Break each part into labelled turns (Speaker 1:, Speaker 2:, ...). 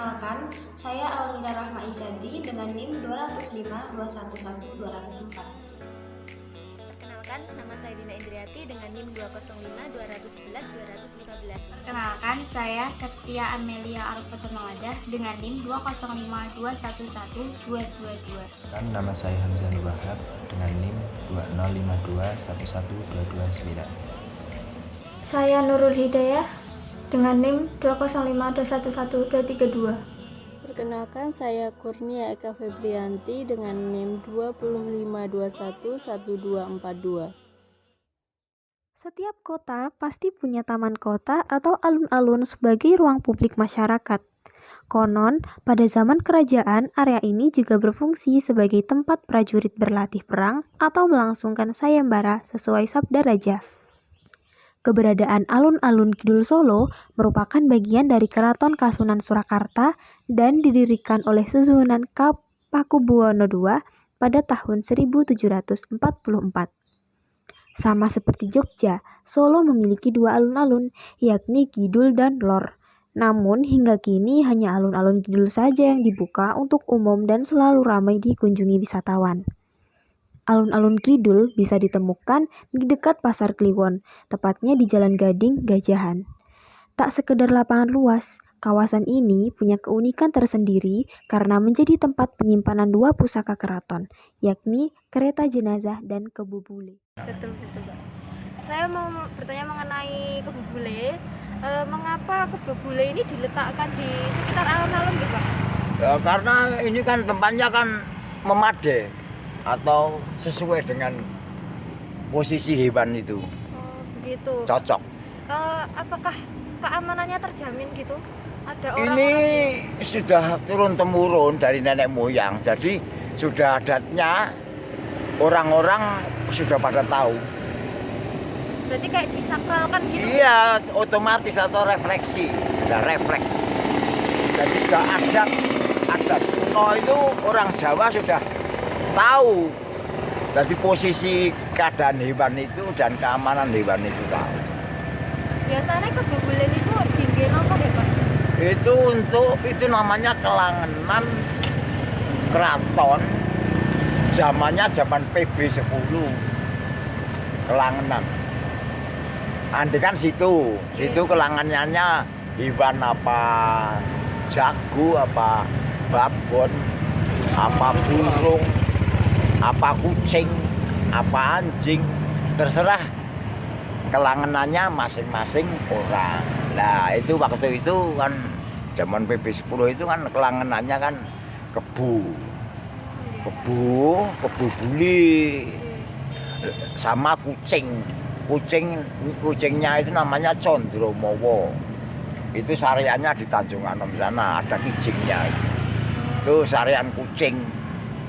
Speaker 1: Perkenalkan, saya Almira Rahma Izadi dengan NIM 205211204.
Speaker 2: Perkenalkan, nama saya Dina Indriati dengan NIM 2052111 215.
Speaker 3: Perkenalkan, saya Septia Amelia Arfaturmawada dengan NIM 205211222.
Speaker 4: Dan nama saya Hamzah Nur Wahab dengan NIM 205211229.
Speaker 5: Saya Nurul Hidayah dengan NIM 205211232.
Speaker 6: Perkenalkan, saya Kurnia Eka Febrianti dengan NIM 205211242.
Speaker 7: Setiap kota pasti punya taman kota atau alun-alun sebagai ruang publik masyarakat. Konon, pada zaman kerajaan, area ini juga berfungsi sebagai tempat prajurit berlatih perang atau melangsungkan sayembara sesuai sabda raja. Keberadaan alun-alun Kidul Solo merupakan bagian dari Keraton Kasunan Surakarta dan didirikan oleh Susunan Pakubuwono II pada tahun 1744. Sama seperti Jogja, Solo memiliki dua alun-alun, yakni Kidul dan Lor. Namun hingga kini hanya alun-alun Kidul saja yang dibuka untuk umum dan selalu ramai dikunjungi wisatawan. Alun-alun Kidul bisa ditemukan di dekat Pasar Kliwon, tepatnya di Jalan Gading, Gajahan. Tak sekedar lapangan luas, kawasan ini punya keunikan tersendiri karena menjadi tempat penyimpanan dua pusaka keraton, yakni kereta jenazah dan Kebu Bule.
Speaker 2: Betul, Pak. Saya mau bertanya mengenai Kebu Bule. Mengapa Kebu Bule ini diletakkan di sekitar alun-alun, Pak?
Speaker 8: Ya, karena ini kan tempatnya kan memadai atau sesuai dengan posisi hewan itu.
Speaker 2: Begitu.
Speaker 8: Cocok.
Speaker 2: Apakah keamanannya terjamin gitu? Ada orang
Speaker 8: Ini sudah turun-temurun dari nenek moyang, jadi sudah adatnya orang-orang sudah pada tahu.
Speaker 2: berarti kayak disakralkan gitu?
Speaker 8: Iya, otomatis atau refleksi, sudah refleks. Jadi sudah adat kuno itu orang Jawa sudah tahu. Jadi posisi keadaan hewan itu dan keamanan hewan itu tahu.
Speaker 2: Biasanya Kebu Bule itu tinggi apa ya, Pak?
Speaker 8: Itu namanya kelangenan keraton zamannya zaman PB 10. Kelangenan. Andikan situ kelanganannya hewan apa jago, apa babon, apa burung, apa kucing, apa anjing, terserah kelanganannya masing-masing orang. Nah itu waktu itu kan zaman PB 10 itu kan kelanganannya kan kebu buli sama kucingnya itu namanya Condromowo. Itu sareannya di Tanjung Anom sana, ada kijingnya. Itu sarean kucing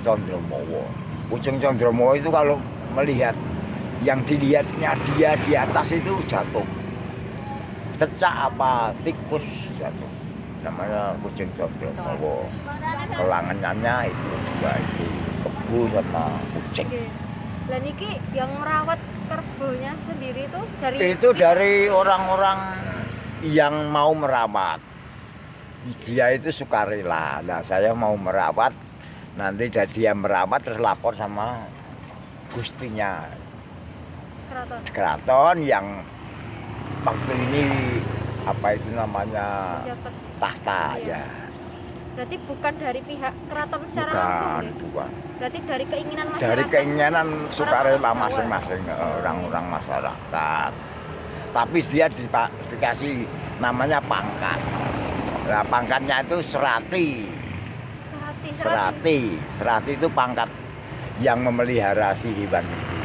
Speaker 8: Condromowo. Kucing Condromowo itu kalau melihat yang dilihatnya dia di atas itu jatuh. Cecak apa tikus jatuh. Namanya kucing Condromowo. Kelanganannya itu dua itu, kebu sama kucing.
Speaker 2: Lah niki yang merawat kerbonya sendiri
Speaker 8: itu dari orang-orang yang mau merawat. Dia itu sukarela. Nah, saya mau merawat, nanti dia merawat terus lapor sama gustinya. Keraton yang waktu ini apa itu namanya tahta ya.
Speaker 2: Berarti bukan dari pihak keraton secara langsung ya?
Speaker 8: Bukan.
Speaker 2: Berarti dari keinginan masyarakat?
Speaker 8: Dari keinginan sukarela masing-masing orang-orang masyarakat. Tapi dia dikasih namanya pangkat. Nah, pangkatnya itu serati. Serati itu pangkat yang memelihara si hewan itu.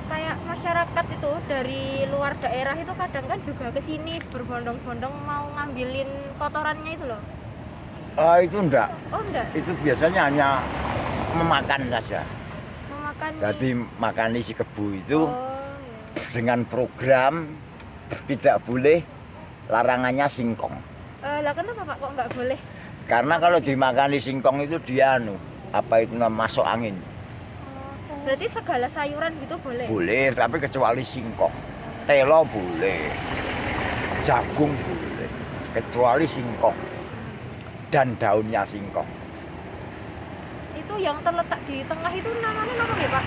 Speaker 2: Kayak masyarakat itu dari luar daerah itu kadang kan juga ke sini berbondong-bondong mau ngambilin kotorannya itu loh.
Speaker 8: Itu enggak.
Speaker 2: Oh enggak?
Speaker 8: Itu biasanya hanya memakan saja.
Speaker 2: Memakan.
Speaker 8: Jadi makan si kebu itu dengan program tidak boleh larangannya singkong.
Speaker 2: Lah kenapa Pak kok nggak boleh?
Speaker 8: Karena kalau dimakan singkong itu dia masuk angin.
Speaker 2: Berarti segala sayuran gitu boleh?
Speaker 8: Boleh, tapi kecuali singkong. Telo boleh. Jagung boleh. kecuali singkong dan daunnya singkong.
Speaker 2: Itu yang terletak di tengah itu namanya apa ya Pak?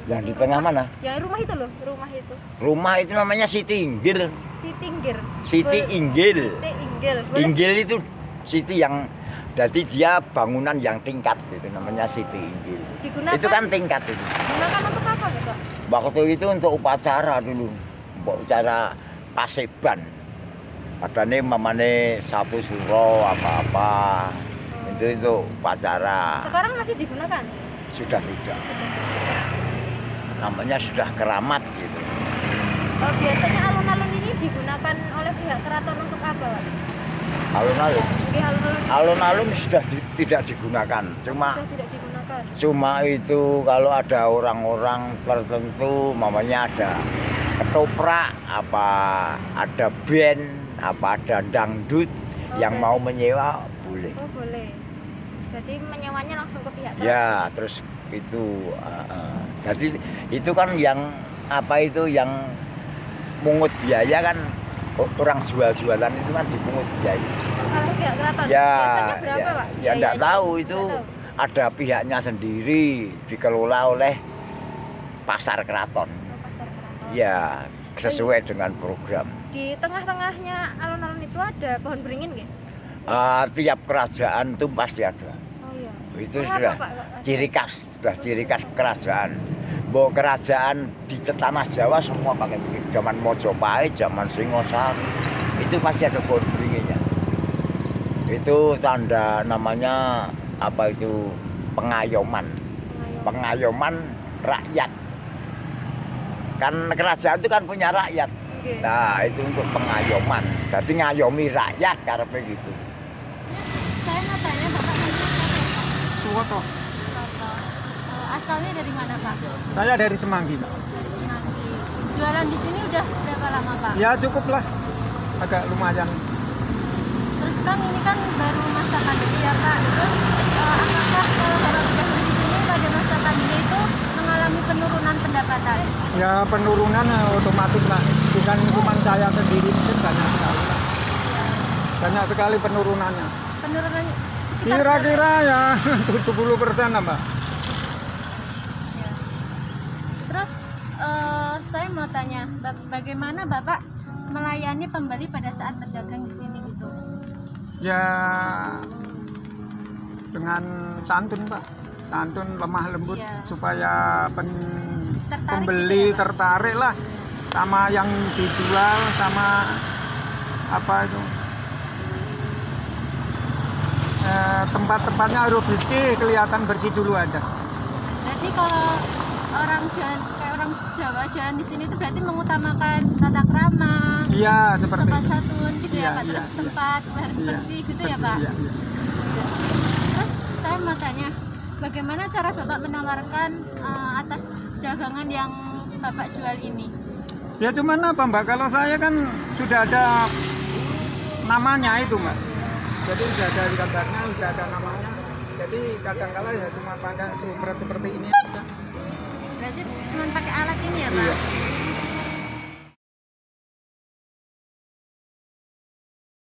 Speaker 8: Yang di tengah mana?
Speaker 2: Yang rumah itu loh, rumah itu.
Speaker 8: Rumah itu namanya Siti Inggil.
Speaker 2: Siti Inggil.
Speaker 8: Siti Inggil.
Speaker 2: Siti Inggil. Boleh?
Speaker 8: Inggil itu Siti yang, jadi dia bangunan yang tingkat itu namanya Siti Inggil.
Speaker 2: Digunakan,
Speaker 8: Itu kan tingkat itu.
Speaker 2: digunakan untuk apa ya Pak?
Speaker 8: Waktu itu untuk upacara dulu, upacara Paseban. Adanya mamane satu suro apa-apa. Itu upacara.
Speaker 2: Sekarang masih digunakan?
Speaker 8: Sudah tidak. Namanya sudah keramat gitu.
Speaker 2: Biasanya alun-alun ini digunakan oleh pihak keraton untuk apa Pak?
Speaker 8: Alun-alun.
Speaker 2: Oke, alun-alun
Speaker 8: Alun-alun sudah tidak digunakan.
Speaker 2: sudah tidak digunakan.
Speaker 8: Cuma itu kalau ada orang-orang tertentu, mamanya ada ketoprak, apa ada band, apa ada dangdut yang mau menyewa boleh.
Speaker 2: Oh boleh. Jadi menyewanya langsung ke pihak keraton.
Speaker 8: Ya, terus itu, jadi itu kan yang apa itu yang mungut biaya kan orang jual-jualan itu kan dipungut biaya.
Speaker 2: Oleh pihak keraton.
Speaker 8: Ya,
Speaker 2: Biasanya berapa
Speaker 8: ya,
Speaker 2: Pak?
Speaker 8: ya enggak
Speaker 2: Biayanya?
Speaker 8: tahu itu.
Speaker 2: Nggak tahu.
Speaker 8: Ada pihaknya sendiri dikelola oleh pasar keraton.
Speaker 2: Oh, pasar keraton.
Speaker 8: Ya, sesuai dengan program.
Speaker 2: Di tengah-tengahnya alun-alun itu ada pohon beringin nggih?
Speaker 8: Tiap kerajaan itu pasti ada.
Speaker 2: Oh iya.
Speaker 8: Itu
Speaker 2: Kenapa,
Speaker 8: sudah
Speaker 2: Pak, kok ada?
Speaker 8: ciri khas kerajaan. Bahwa kerajaan di tanah Jawa semua pakai beringin. Zaman Mojopahit, zaman Singosari, itu pasti ada pohon beringinnya. Itu tanda namanya apa itu pengayoman. Pengayoman rakyat. Kan kerajaan itu kan punya rakyat.
Speaker 2: Oke.
Speaker 8: Nah, itu untuk pengayoman. Jadi ngayomi rakyat karena gitu.
Speaker 3: Saya mau tanya Bapak
Speaker 9: Suwoto.
Speaker 3: asalnya dari mana Pak?
Speaker 9: Saya dari Semanggi, Pak.
Speaker 3: Dari Semanggi. Jualan di sini udah berapa lama Pak?
Speaker 9: Ya cukup lah, agak lumayan.
Speaker 3: Terus kan ini kan baru masa pandemi ya Pak. Terus apakah kalau orang sudah beli di sini pada masa pandemi itu mengalami penurunan pendapatan?
Speaker 9: Ya penurunan otomatis lah, bukan cuma saya sendiri, mungkin banyak sekali lah. Banyak sekali penurunannya.
Speaker 3: Penurunan sekitar
Speaker 9: Kira-kira ya 70% lah, Mbak.
Speaker 3: Terus saya mau tanya, bagaimana Bapak melayani pembeli pada saat berdagang di sini gitu?
Speaker 9: Ya dengan santun, Pak. Santun, lemah lembut,
Speaker 3: Iya.
Speaker 9: supaya
Speaker 3: Tertarik
Speaker 9: pembeli
Speaker 3: gitu ya, Pak?
Speaker 9: tertarik lah sama yang dijual, sama apa itu. Tempat-tempatnya harus bersih, kelihatan bersih dulu aja.
Speaker 3: Berarti kalau orang jalan kayak orang Jawa jalan di sini itu berarti mengutamakan tata krama,
Speaker 9: Iya, seperti
Speaker 3: sopan
Speaker 9: itu.
Speaker 3: santun gitu ya
Speaker 9: Iya,
Speaker 3: Pak. Terus
Speaker 9: iya,
Speaker 3: tempat harus
Speaker 9: Iya,
Speaker 3: bersih gitu ya
Speaker 9: bersih,
Speaker 3: Pak.
Speaker 9: iya, iya.
Speaker 3: Terus saya mau tanya, bagaimana cara Bapak menawarkan atas dagangan yang Bapak jual ini?
Speaker 9: Ya cuman apa, Mbak, kalau saya kan sudah ada namanya itu, Mbak. Jadi sudah ada gambarnya, sudah ada namanya. Jadi kadang-kala ya cuma pakai sumber seperti ini aja.
Speaker 3: Berarti cuma pakai alat ini ya Pak?
Speaker 9: Iya.